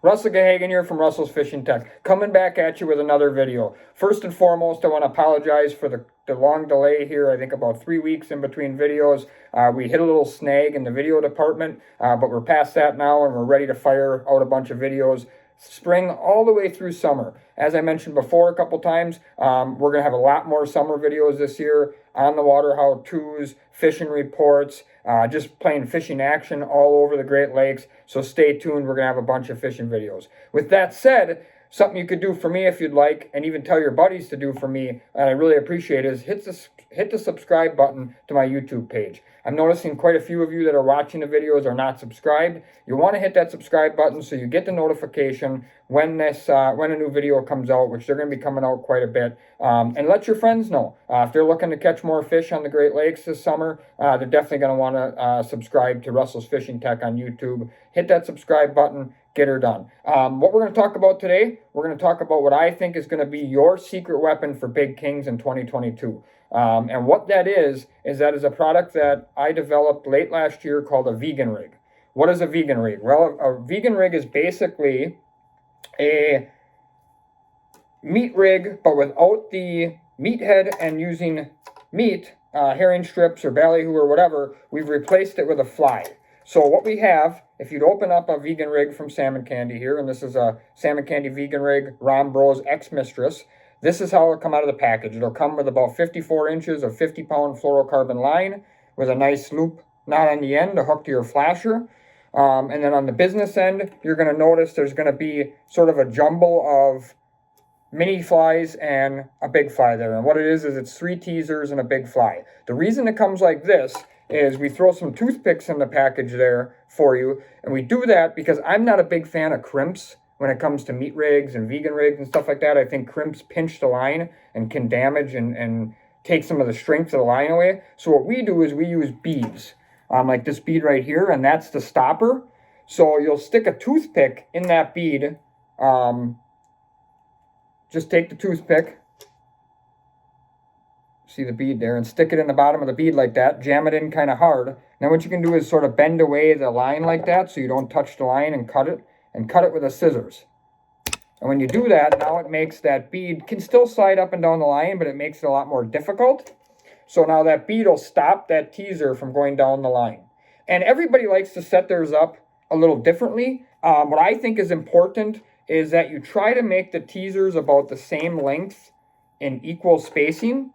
Russell Gahagan here from Russell's Fishing Tech, coming back at you with another video. First and foremost, I want to apologize for the long delay here. I think about 3 weeks in between videos. We hit a little snag in the video department, but we're past that now and we're ready to fire out a bunch of videos spring all the way through summer. As I mentioned before a couple times, we're going to have a lot more summer videos this year, on the water how-tos, fishing reports, just plain fishing action all over the Great Lakes. So stay tuned. We're going to have a bunch of fishing videos. With that said, something you could do for me if you'd like, and even tell your buddies to do for me, and I really appreciate it, is hit the subscribe button to my YouTube page. I'm noticing quite a few of you that are watching the videos are not subscribed. You want to hit that subscribe button so you get the notification when when a new video comes out, which they're going to be coming out quite a bit. And let your friends know. If they're looking to catch more fish on the Great Lakes this summer, they're definitely going to want to subscribe to Russell's Fishing Tech on YouTube. Hit that subscribe button. Get her done. What we're going to talk about today, we're going to talk about what I think is going to be your secret weapon for big kings in 2022. And what that is a product that I developed late last year called a vegan rig. What is a vegan rig? Well, a vegan rig is basically a meat rig, but without the meat head and using meat, herring strips or ballyhoo or whatever, we've replaced it with a fly. So what we have, if you'd open up a vegan rig from Salmon Candy here, and this is a Salmon Candy vegan rig, Ron Bros Ex-Mistress, this is how it'll come out of the package. It'll come with about 54 inches of 50-pound fluorocarbon line with a nice loop knot on the end to hook to your flasher. And then on the business end, you're going to notice there's going to be sort of a jumble of mini flies and a big fly there. And what it is it's 3 teasers and a big fly. The reason it comes like this is we throw some toothpicks in the package there for you. And we do that because I'm not a big fan of crimps when it comes to meat rigs and vegan rigs and stuff like that. I think crimps pinch the line and can damage and take some of the strength of the line away. So what we do is we use beads, like this bead right here, and that's the stopper. So you'll stick a toothpick in that bead. Just take the toothpick, see the bead there, and stick it in the bottom of the bead like that. Jam it in kind of hard. Now what you can do is sort of bend away the line like that so you don't touch the line, and cut it with a scissors. And when you do that, now it makes that bead, can still slide up and down the line, but it makes it a lot more difficult. So now that bead will stop that teaser from going down the line. And everybody likes to set theirs up a little differently. What I think is important is that you try to make the teasers about the same length in equal spacing,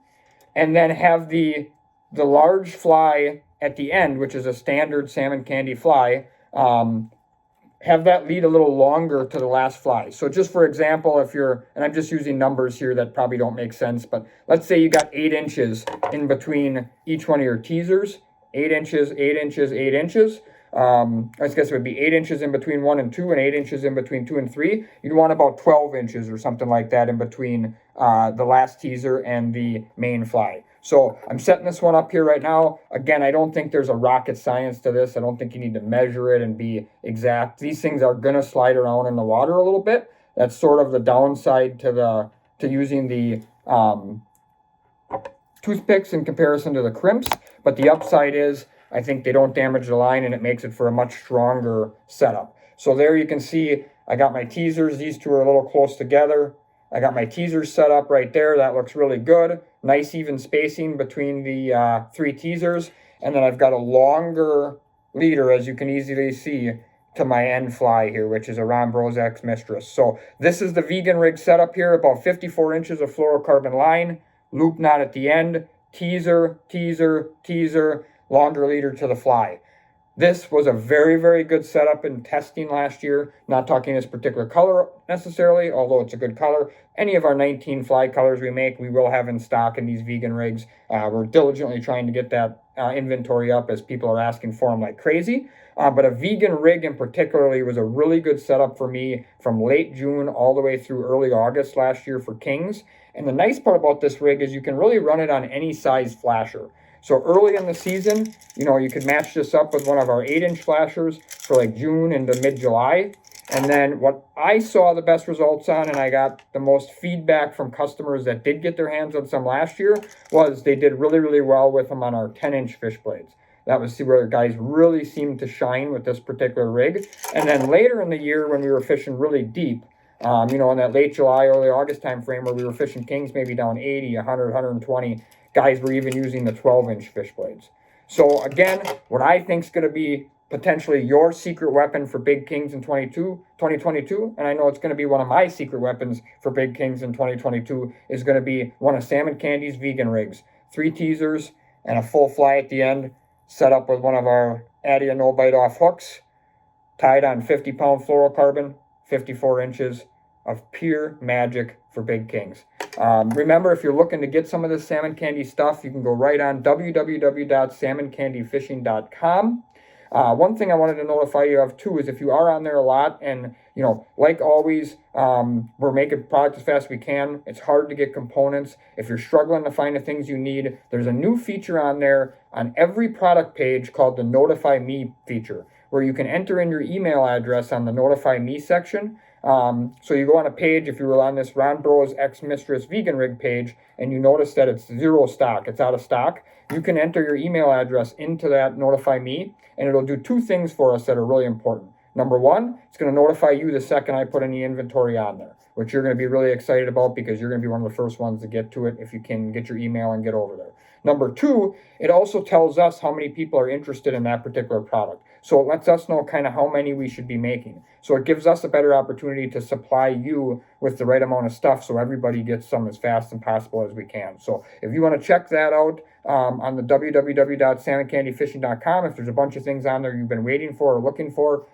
and then have the large fly at the end, which is a standard Salmon Candy fly, have that lead a little longer to the last fly. So just for example, if you're, and I'm just using numbers here that probably don't make sense, but let's say you got 8 inches in between each one of your teasers, 8 inches, 8 inches, 8 inches. I guess it would be 8 inches in between 1 and 2 and 8 inches in between 2 and 3. You'd want about 12 inches or something like that in between the last teaser and the main fly. So I'm setting this one up here right now. Again, I don't think there's a rocket science to this. I don't think you need to measure it and be exact. These things are going to slide around in the water a little bit. That's sort of the downside to using the toothpicks in comparison to the crimps. But the upside is I think they don't damage the line, and it makes it for a much stronger setup. So there you can see I got my teasers. These two are a little close together. I got my teasers set up right there. That looks really good. Nice even spacing between the 3 teasers. And then I've got a longer leader, as you can easily see, to my end fly here, which is a Ron Bros Ex-Mistress. So this is the vegan rig setup here, about 54 inches of fluorocarbon line, loop knot at the end, teaser, teaser, teaser, longer leader to the fly. This was a very, very good setup in testing last year. Not talking this particular color necessarily, although it's a good color. Any of our 19 fly colors we make, we will have in stock in these vegan rigs. We're diligently trying to get that inventory up as people are asking for them like crazy. But a vegan rig in particularly was a really good setup for me from late June all the way through early August last year for kings. And the nice part about this rig is you can really run it on any size flasher. So early in the season, you could match this up with one of our 8-inch flashers for like June into mid-July. And then what I saw the best results on, and I got the most feedback from customers that did get their hands on some last year, was they did really, really well with them on our 10-inch fish blades. That was where guys really seemed to shine with this particular rig. And then later in the year when we were fishing really deep, you know, in that late July, early August time frame where we were fishing kings maybe down 80, 100, 120, guys were even using the 12-inch fish blades. So again, what I think is going to be potentially your secret weapon for big kings in 2022, and I know it's going to be one of my secret weapons for big kings in 2022, is going to be one of Salmon Candy's vegan rigs. 3 teasers and a full fly at the end, set up with one of our Addia no bite off hooks, tied on 50-pound fluorocarbon, 54 inches of pure magic for big kings. Remember, if you're looking to get some of this Salmon Candy stuff, you can go right on www.salmoncandyfishing.com. One thing I wanted to notify you of too is if you are on there a lot, and you know, like always, we're making product as fast as we can. It's hard to get components. If you're struggling to find the things you need, there's a new feature on there on every product page called the Notify Me feature, where you can enter in your email address on the Notify Me section. So you go on a page, if you were on this Ron Bros Ex-Mistress Vegan Rig page, and you notice that it's zero stock, it's out of stock, you can enter your email address into that Notify Me, and it'll do 2 things for us that are really important. Number 1, it's going to notify you the second I put any inventory on there, which you're going to be really excited about because you're going to be one of the first ones to get to it if you can get your email and get over there. Number 2, it also tells us how many people are interested in that particular product. So it lets us know kind of how many we should be making. So it gives us a better opportunity to supply you with the right amount of stuff so everybody gets some as fast and possible as we can. So if you want to check that out on the www.salmoncandyfishing.com, if there's a bunch of things on there you've been waiting for or looking for,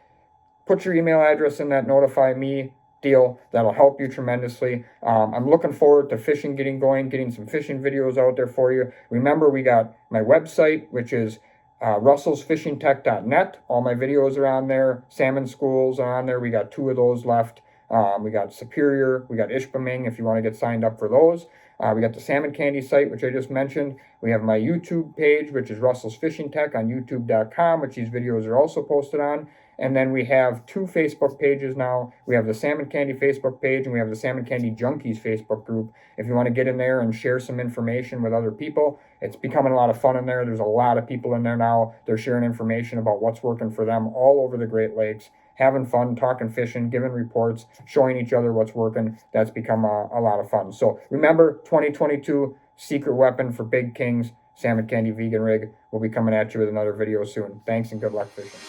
put your email address in that Notify Me deal. That'll help you tremendously. I'm looking forward to fishing getting going, getting some fishing videos out there for you. Remember, we got my website, which is russellsfishingtech.net. All my videos are on there. Salmon schools are on there. We got 2 of those left. We got Superior. We got Ishpeming if you want to get signed up for those. We got the Salmon Candy site, which I just mentioned. We have my YouTube page, which is Russell's Fishing Tech on youtube.com, which these videos are also posted on. And then we have 2 Facebook pages now. We have the Salmon Candy Facebook page, and we have the Salmon Candy Junkies Facebook group. If you want to get in there and share some information with other people, it's becoming a lot of fun in there. There's a lot of people in there now. They're sharing information about what's working for them all over the Great Lakes, having fun, talking fishing, giving reports, showing each other what's working. That's become a lot of fun. So remember, 2022 secret weapon for big kings, Salmon Candy Vegan Rig. We'll be coming at you with another video soon. Thanks and good luck fishing.